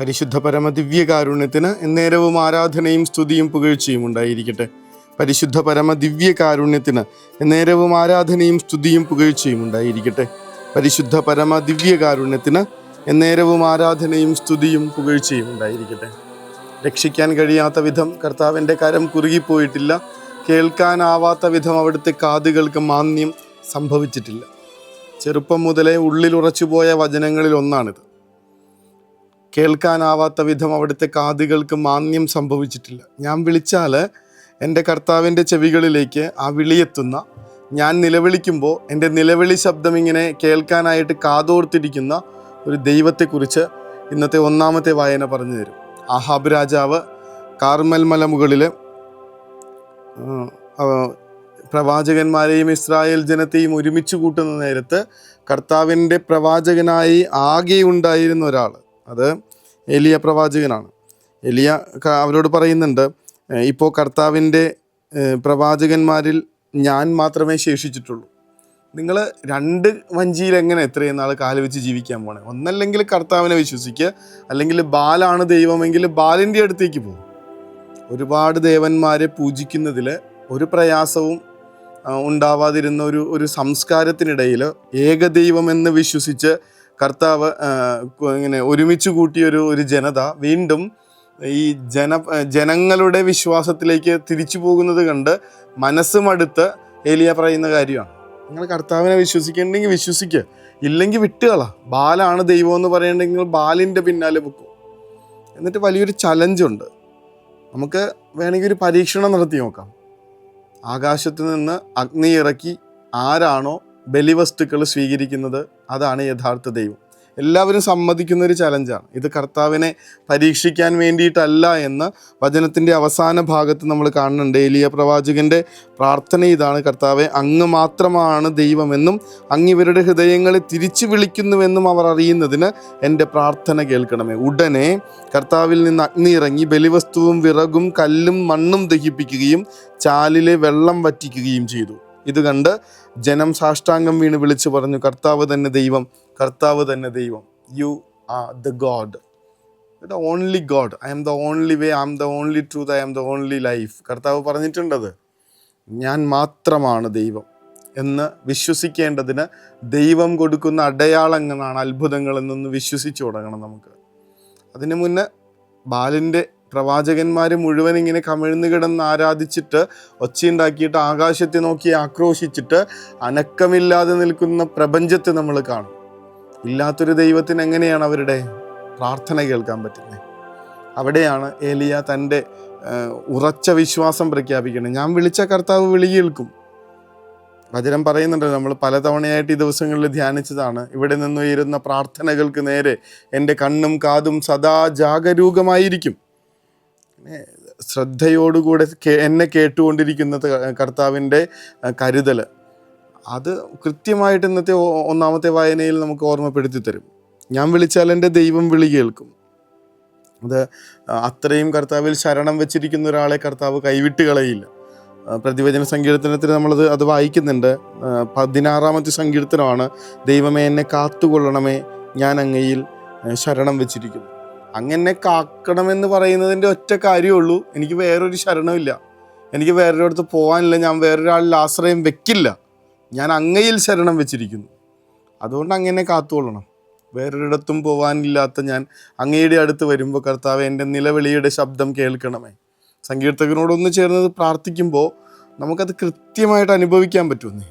പരിശുദ്ധ പരമദിവ്യകാരുണ്യത്തിന് എന്നേരവും ആരാധനയും സ്തുതിയും പുകഴ്ചയും ഉണ്ടായിരിക്കട്ടെ. പരിശുദ്ധ പരമദിവ്യകാരുണ്യത്തിന് എന്നേരവും ആരാധനയും സ്തുതിയും പുകഴ്ചയും ഉണ്ടായിരിക്കട്ടെ. പരിശുദ്ധ പരമദിവ്യകാരുണ്യത്തിന് എന്നേരവും ആരാധനയും സ്തുതിയും പുകഴ്ചയും ഉണ്ടായിരിക്കട്ടെ. രക്ഷിക്കാൻ കഴിയാത്ത വിധം കർത്താവിൻ്റെ കരം കുറുകിപ്പോയിട്ടില്ല. കേൾക്കാനാവാത്ത വിധം അവിടുത്തെ കാതുകൾക്ക് മാന്യം സംഭവിച്ചിട്ടില്ല. ചെറുപ്പം മുതലേ ഉള്ളിലുറച്ചുപോയ വചനങ്ങളിൽ ഒന്നാണിത്. കേൾക്കാനാവാത്ത വിധം അവിടുത്തെ കാതുകൾക്ക് മാന്യം സംഭവിച്ചിട്ടില്ല. ഞാൻ വിളിച്ചാൽ എൻ്റെ കർത്താവിൻ്റെ ചെവികളിലേക്ക് ആ വിളിയെത്തുന്ന, ഞാൻ നിലവിളിക്കുമ്പോൾ എൻ്റെ നിലവിളി ശബ്ദം ഇങ്ങനെ കേൾക്കാനായിട്ട് കാതോർത്തിരിക്കുന്ന ഒരു ദൈവത്തെക്കുറിച്ച് ഇന്നത്തെ ഒന്നാമത്തെ വായന പറഞ്ഞു തരും. ആഹാബ് രാജാവ് കാർമൽ മലമുകളിൽ പ്രവാചകന്മാരെയും ഇസ്രായേൽ ജനത്തെയും ഒരുമിച്ച് കൂട്ടുന്ന നേരത്ത് കർത്താവിൻ്റെ പ്രവാചകനായി ആകെ ഉണ്ടായിരുന്ന ഒരാൾ, അത് എലിയ പ്രവാചകനാണ്. എലിയ അവരോട് പറയുന്നുണ്ട്, ഇപ്പോൾ കർത്താവിൻ്റെ പ്രവാചകന്മാരിൽ ഞാൻ മാത്രമേ ശേഷിച്ചിട്ടുള്ളൂ. നിങ്ങൾ രണ്ട് വഞ്ചിയിൽ എങ്ങനെ ഇത്രയും നാൾ കാലുവെച്ച് ജീവിക്കാൻ പോണേ? ഒന്നല്ലെങ്കിൽ കർത്താവിനെ വിശ്വസിക്കുക, അല്ലെങ്കിൽ ബാലാണ് ദൈവമെങ്കിൽ ബാലിൻ്റെ അടുത്തേക്ക് പോകും. ഒരുപാട് ദേവന്മാരെ പൂജിക്കുന്നതിൽ ഒരു പ്രയാസവും ഉണ്ടാവാതിരുന്ന ഒരു സംസ്കാരത്തിനിടയിൽ ഏകദൈവമെന്ന് വിശ്വസിച്ച് കർത്താവ് ഇങ്ങനെ ഒരുമിച്ച് കൂട്ടിയ ഒരു ജനത വീണ്ടും ഈ ജനങ്ങളുടെ വിശ്വാസത്തിലേക്ക് തിരിച്ചു പോകുന്നത് കണ്ട് മനസ്സുമടുത്ത് ഏലിയ പറയുന്ന കാര്യമാണ്, നിങ്ങൾ കർത്താവിനെ വിശ്വസിക്കണമെങ്കിൽ വിശ്വസിക്കുക, ഇല്ലെങ്കിൽ വിട്ടുകള. ബാലാണ് ദൈവം എന്ന് പറയണമെങ്കിൽ ബാലിൻ്റെ പിന്നാലെ വെക്കും. എന്നിട്ട് വലിയൊരു ചലഞ്ചുണ്ട്. നമുക്ക് വേണമെങ്കിൽ ഒരു പരീക്ഷണം നടത്തി നോക്കാം. ആകാശത്ത് നിന്ന് അഗ്നി ഇറക്കി ആരാണോ ബലിവസ്തുക്കൾ സ്വീകരിക്കുന്നത് അതാണ് യഥാർത്ഥ ദൈവം. എല്ലാവരും സമ്മതിക്കുന്ന ഒരു ചലഞ്ചാണ് ഇത്. കർത്താവിനെ പരീക്ഷിക്കാൻ വേണ്ടിയിട്ടല്ല എന്ന് വചനത്തിൻ്റെ അവസാന ഭാഗത്ത് നമ്മൾ കാണുന്നുണ്ട്. ഏലിയ പ്രവാചകൻ്റെ പ്രാർത്ഥന ഇതാണ്, കർത്താവെ, അങ്ങ് മാത്രമാണ് ദൈവമെന്നും അങ്ങ് ഇവരുടെ ഹൃദയങ്ങളെ തിരിച്ചു വിളിക്കുന്നുവെന്നും അവർ അറിയുന്നതിന് എൻ്റെ പ്രാർത്ഥന കേൾക്കണമേ. ഉടനെ കർത്താവിൽ നിന്ന് അഗ്നി ഇറങ്ങി ബലിവസ്തുവും വിറകും കല്ലും മണ്ണും ദഹിപ്പിക്കുകയും ചാലിലെ വെള്ളം വറ്റിക്കുകയും ചെയ്തു. ഇത് കണ്ട് ജനം സാഷ്ടാംഗം വീണ് വിളിച്ചു പറഞ്ഞു, കർത്താവ് തന്നെ ദൈവം, കർത്താവ് തന്നെ ദൈവം. You are the God, the only God. I M the only way, I M the only truth, I M the only life. കർത്താവ് പറഞ്ഞിട്ടുണ്ടത്. ഞാൻ മാത്രമാണ് ദൈവം എന്ന് വിശ്വസിക്കേണ്ടതിന് ദൈവം കൊടുക്കുന്ന അടയാളങ്ങളാണ് അത്ഭുതങ്ങളെന്നൊന്ന് വിശ്വസിച്ചു തുടങ്ങണം നമുക്ക്. അതിനു മുന്നേ ബാലിൻ്റെ പ്രവാചകന്മാർ മുഴുവൻ ഇങ്ങനെ കമിഴ്ന്നു കിടന്ന് ആരാധിച്ചിട്ട് ഒച്ചയുണ്ടാക്കിയിട്ട് ആകാശത്തെ നോക്കി ആക്രോശിച്ചിട്ട് അനക്കമില്ലാതെ നിൽക്കുന്ന പ്രപഞ്ചത്തെ നമ്മൾ കാണും. ഇല്ലാത്തൊരു ദൈവത്തിന് എങ്ങനെയാണ് അവരുടെ പ്രാർത്ഥന കേൾക്കാൻ പറ്റുന്നത്? അവിടെയാണ് ഏലിയ തൻ്റെ ഉറച്ച വിശ്വാസം പ്രഖ്യാപിക്കുന്നത്. ഞാൻ വിളിച്ച കർത്താവ് വിളി കേൾക്കും. വചനം പറയുന്നുണ്ട്, നമ്മൾ പലതവണയായിട്ട് ഈ ദിവസങ്ങളിൽ ധ്യാനിച്ചതാണ്. ഇവിടെ നിന്ന് ഉയരുന്ന പ്രാർത്ഥനകൾക്ക് നേരെ എൻ്റെ കണ്ണും കാതും സദാ ജാഗരൂകമായിരിക്കും. ശ്രദ്ധയോടുകൂടെ എന്നെ കേട്ടുകൊണ്ടിരിക്കുന്നത് കർത്താവിൻ്റെ കരുതൽ, അത് കൃത്യമായിട്ട് ഇന്നത്തെ ഒന്നാമത്തെ വായനയിൽ നമുക്ക് ഓർമ്മപ്പെടുത്തി തരും. ഞാൻ വിളിച്ചാൽ എൻ്റെ ദൈവം വിളി കേൾക്കും. അത് അത്രയും കർത്താവിൽ ശരണം വെച്ചിരിക്കുന്ന ഒരാളെ കർത്താവ് കൈവിട്ട് കളയില്ല. പ്രതിവചന സങ്കീർത്തനത്തിൽ അത് വായിക്കുന്നുണ്ട്. 16-ാമത്തെ സങ്കീർത്തനമാണ്, ദൈവമേ എന്നെ കാത്തുകൊള്ളണമേ, ഞാൻ അങ്ങയിൽ ശരണം വെച്ചിരിക്കുന്നു. അങ്ങനെ കാക്കണമെന്ന് പറയുന്നതിൻ്റെ ഒറ്റ കാര്യമുള്ളൂ, എനിക്ക് വേറൊരു ശരണമില്ല, എനിക്ക് വേറൊരിടത്ത് പോകാനില്ല, ഞാൻ വേറൊരാളിൽ ആശ്രയം വെക്കില്ല, ഞാൻ അങ്ങയിൽ ശരണം വെച്ചിരിക്കുന്നു, അതുകൊണ്ട് അങ്ങനെ കാത്തുകൊള്ളണം. വേറൊരിടത്തും പോകാനില്ലാത്ത ഞാൻ അങ്ങയുടെ അടുത്ത് വരുമ്പോൾ കർത്താവ് എൻ്റെ നിലവിളിയുടെ ശബ്ദം കേൾക്കണമേ. സങ്കീർത്തകനോടൊന്ന് ചേർന്നത് പ്രാർത്ഥിക്കുമ്പോൾ നമുക്കത് കൃത്യമായിട്ട് അനുഭവിക്കാൻ പറ്റുമെന്നേ.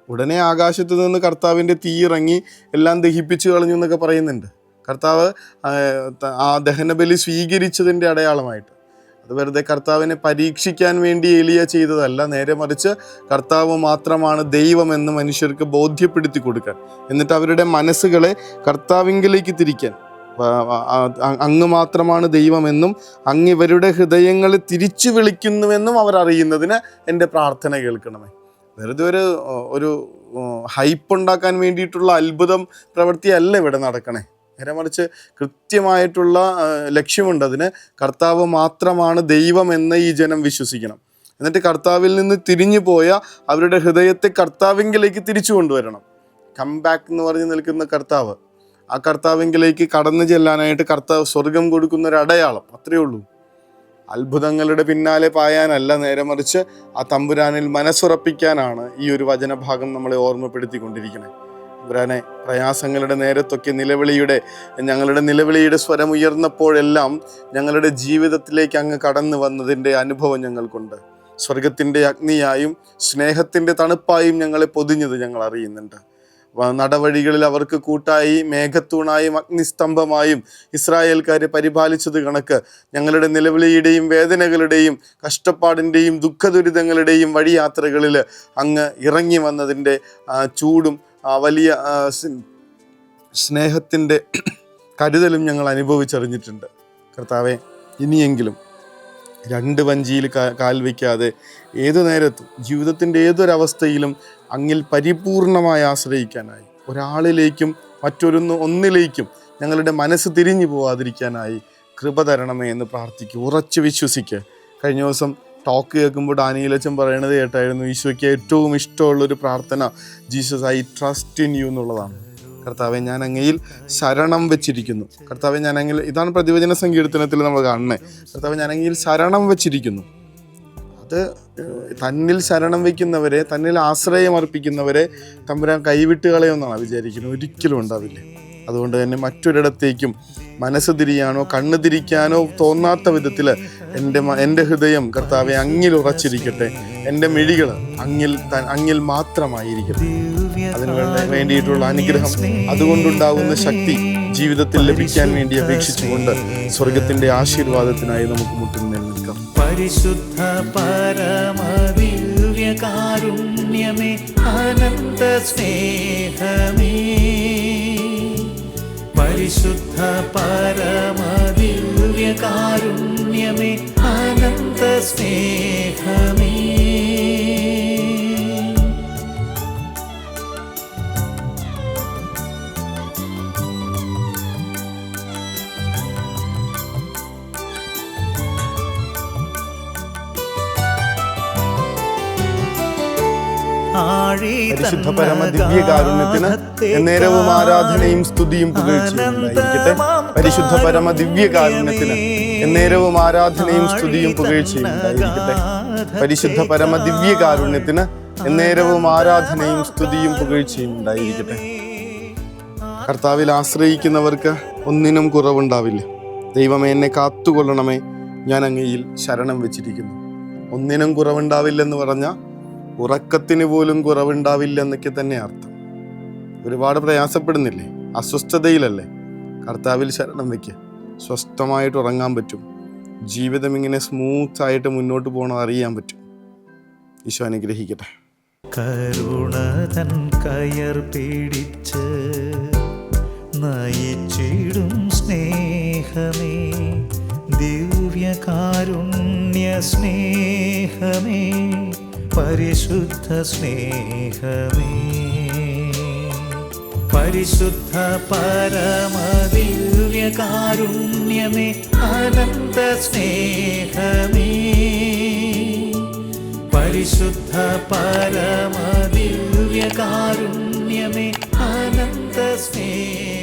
ഉടനെ ആകാശത്ത് നിന്ന് കർത്താവിൻ്റെ തീ ഇറങ്ങി എല്ലാം ദഹിപ്പിച്ചു കളഞ്ഞു എന്നൊക്കെ പറയുന്നുണ്ട്. കർത്താവ് ആ ദഹനബലി സ്വീകരിച്ചതിൻ്റെ അടയാളമായിട്ട്. അത് വെറുതെ കർത്താവിനെ പരീക്ഷിക്കാൻ വേണ്ടി ഏലിയ ചെയ്തതല്ല, നേരെ മറിച്ച് കർത്താവ് മാത്രമാണ് ദൈവമെന്ന് മനുഷ്യർക്ക് ബോധ്യപ്പെടുത്തി കൊടുക്കാൻ, എന്നിട്ട് അവരുടെ മനസ്സുകളെ കർത്താവിങ്കിലേക്ക് തിരിക്കാൻ. അങ്ങ് മാത്രമാണ് ദൈവമെന്നും അങ്ങ് ഇവരുടെ ഹൃദയങ്ങളെ തിരിച്ചു വിളിക്കുന്നുവെന്നും അവർ അറിയുന്നതിന് എൻ്റെ പ്രാർത്ഥന കേൾക്കണമേ. വെറുതെ ഒരു ഹൈപ്പ് ഉണ്ടാക്കാൻ വേണ്ടിയിട്ടുള്ള അത്ഭുതം പ്രവൃത്തിയല്ല ഇവിടെ നടക്കണേ. നേരെ മറിച്ച് കൃത്യമായിട്ടുള്ള ലക്ഷ്യമുണ്ട് അതിന്. കർത്താവ് മാത്രമാണ് ദൈവമെന്ന് ഈ ജനം വിശ്വസിക്കണം. എന്നിട്ട് കർത്താവിൽ നിന്ന് തിരിഞ്ഞു പോയ അവരുടെ ഹൃദയത്തെ കർത്താവിങ്കിലേക്ക് തിരിച്ചു കൊണ്ടുവരണം. കം ബാക്ക് എന്ന് പറഞ്ഞ് നിൽക്കുന്ന കർത്താവ്, ആ കർത്താവിങ്കിലേക്ക് കടന്നു ചെല്ലാനായിട്ട് കർത്താവ് സ്വർഗം കൊടുക്കുന്ന ഒരു അടയാളം, അത്രയേ ഉള്ളൂ. അത്ഭുതങ്ങളുടെ പിന്നാലെ പായാനല്ല, നേരെ മറിച്ച് ആ തമ്പുരാനിൽ മനസ്സുറപ്പിക്കാനാണ് ഈ ഒരു വചനഭാഗം നമ്മളെ ഓർമ്മപ്പെടുത്തിക്കൊണ്ടിരിക്കുന്നത്. തമ്പുരാനെ, പ്രയാസങ്ങളുടെ നേരത്തൊക്കെ ഞങ്ങളുടെ നിലവിളിയുടെ സ്വരം ഉയർന്നപ്പോഴെല്ലാം ഞങ്ങളുടെ ജീവിതത്തിലേക്ക് അങ്ങ് കടന്നു വന്നതിൻ്റെ അനുഭവം ഞങ്ങൾക്കുണ്ട്. സ്വർഗത്തിൻ്റെ അഗ്നിയായും സ്നേഹത്തിൻ്റെ തണുപ്പായും ഞങ്ങളെ പൊതിഞ്ഞത് ഞങ്ങൾ അറിയുന്നുണ്ട്. നടവഴികളിൽ അവർക്ക് കൂട്ടായി മേഘത്തൂണായും അഗ്നിസ്തംഭമായും ഇസ്രായേൽക്കാരെ പരിപാലിച്ചത് കണക്ക് ഞങ്ങളുടെ നിലവിളിയുടെയും വേദനകളുടെയും കഷ്ടപ്പാടിൻ്റെയും ദുഃഖദുരിതങ്ങളുടെയും വഴിയാത്രകളിൽ അങ്ങ് ഇറങ്ങി വന്നതിൻ്റെ ചൂടും വലിയ സ്നേഹത്തിൻ്റെ കരുതലും ഞങ്ങൾ അനുഭവിച്ചറിഞ്ഞിട്ടുണ്ട്. കർത്താവെ, ഇനിയെങ്കിലും രണ്ട് വഞ്ചിയിൽ കാൽ വയ്ക്കാതെ ഏതു നേരത്തും ജീവിതത്തിൻ്റെ ഏതൊരവസ്ഥയിലും അങ്ങിൽ പരിപൂർണമായി ആശ്രയിക്കാനായി, ഒരാളിലേക്കും ഒന്നിലേക്കും ഞങ്ങളുടെ മനസ്സ് തിരിഞ്ഞു പോവാതിരിക്കാനായി കൃപ തരണമേ എന്ന് പ്രാർത്ഥിക്കുക. ഉറച്ചു വിശ്വസിക്കുക. കഴിഞ്ഞ ദിവസം ടോക്ക് കേൾക്കുമ്പോൾ ഡാനിയേലച്ചൻ പറയണത് കേട്ടായിരുന്നു, ഈശോയ്ക്ക് ഏറ്റവും ഇഷ്ടമുള്ളൊരു പ്രാർത്ഥന Jesus I trust in you എന്നുള്ളതാണ്. കർത്താവെ, ഞാൻ അങ്ങയിൽ ശരണം വെച്ചിരിക്കുന്നു. കർത്താവെ, ഞാൻ അങ്ങയിൽ, ഇതാണ് പ്രതിവചന സങ്കീർത്തനത്തിൽ നമ്മൾ കാണുന്നത്. കർത്താവെ, ഞാൻ അങ്ങയിൽ ശരണം വെച്ചിരിക്കുന്നു. അത് തന്നിൽ ശരണം വയ്ക്കുന്നവരെ, തന്നിൽ ആശ്രയം അർപ്പിക്കുന്നവരെ തമ്പുരാൻ കൈവിട്ട് കളയുമെന്നാണ് വിചാരിക്കുന്നത്. ഒരിക്കലും ഉണ്ടാവില്ല. അതുകൊണ്ട് തന്നെ മറ്റൊരിടത്തേക്കും മനസ്സ് തിരിയാനോ കണ്ണ് തിരിക്കാനോ തോന്നാത്ത വിധത്തിൽ എൻ്റെ ഹൃദയം കർത്താവെ അങ്ങിൽ ഉറച്ചിരിക്കട്ടെ. എൻ്റെ മിഴികൾ അങ്ങിൽ മാത്രമായിരിക്കട്ടെ. അതിനു വേണ്ടിയിട്ടുള്ള അനുഗ്രഹം, അതുകൊണ്ടുണ്ടാകുന്ന ശക്തി ജീവിതത്തിൽ ലഭിക്കാൻ വേണ്ടി അപേക്ഷിച്ചുകൊണ്ട് സ്വർഗത്തിൻ്റെ ആശീർവാദത്തിനായി നമുക്ക് മുട്ടിൽ നിൽക്കാം. പരിശുദ്ധ പരമ ദിവ്യകാരുണ്യമേ, അനന്ത സ്നേഹമേ, പരിശുദ്ധ പരമ ദിവ്യകാരുണ്യമേ, അനന്ത സ്നേഹമേ. പരിശുദ്ധ പരമ ദിവ്യകാരുണ്യത്തിന് എന്നേരവും ആരാധനയും സ്തുതിയും പുകഴ്ചയുണ്ടായിരിക്കട്ടെ. പരിശുദ്ധ പരമ ദിവ്യകാരുണ്യത്തിന് എന്നേരവും ആരാധനയും സ്തുതിയും പുകഴ്ചയുണ്ടായിരിക്കട്ടെ. പരിശുദ്ധ പരമ ദിവ്യകാരുണ്യത്തിന് എന്നേരവും ആരാധനയും സ്തുതിയും പുകഴ്ചയും ഉണ്ടായിരിക്കട്ടെ. കർത്താവിൽ ആശ്രയിക്കുന്നവർക്ക് ഒന്നിനും കുറവുണ്ടാവില്ല. ദൈവമേ, എന്നെ കാത്തുകൊള്ളണമേ, ഞാൻ അങ്ങയിൽ ശരണം വെച്ചിരിക്കുന്നു. ഒന്നിനും കുറവുണ്ടാവില്ലെന്ന് പറഞ്ഞാൽ ഉറക്കത്തിന് പോലും കുറവുണ്ടാവില്ലെന്നൊക്കെ തന്നെ അർത്ഥം. ഒരുപാട് പ്രയാസപ്പെടുന്നില്ലേ? അസ്വസ്ഥതയിലല്ലേ? കർത്താവിൽ ശരണം വയ്ക്കുക. സ്വസ്ഥമായിട്ട് ഉറങ്ങാൻ പറ്റും. ജീവിതം ഇങ്ങനെ സ്മൂത്തായിട്ട് മുന്നോട്ട് പോകണം അറിയാൻ പറ്റും. ഈശോ അനുഗ്രഹിക്കട്ടെ. കരുണതൻ കയർ പിടിച്ച് നയിച്ചിടും സ്നേഹമേ, ദിവ്യകാരുണ്യ സ്നേഹമേ, പരിശുദ്ധ സ്നേഹമേ, പരിശുദ്ധ പരമ ദിവ്യകാരുണ്യമേ, അനന്ത സ്നേഹമേ, പരിശുദ്ധ പരമ ദിവ്യകാരുണ്യമേ, അനന്ത സ്നേഹമേ.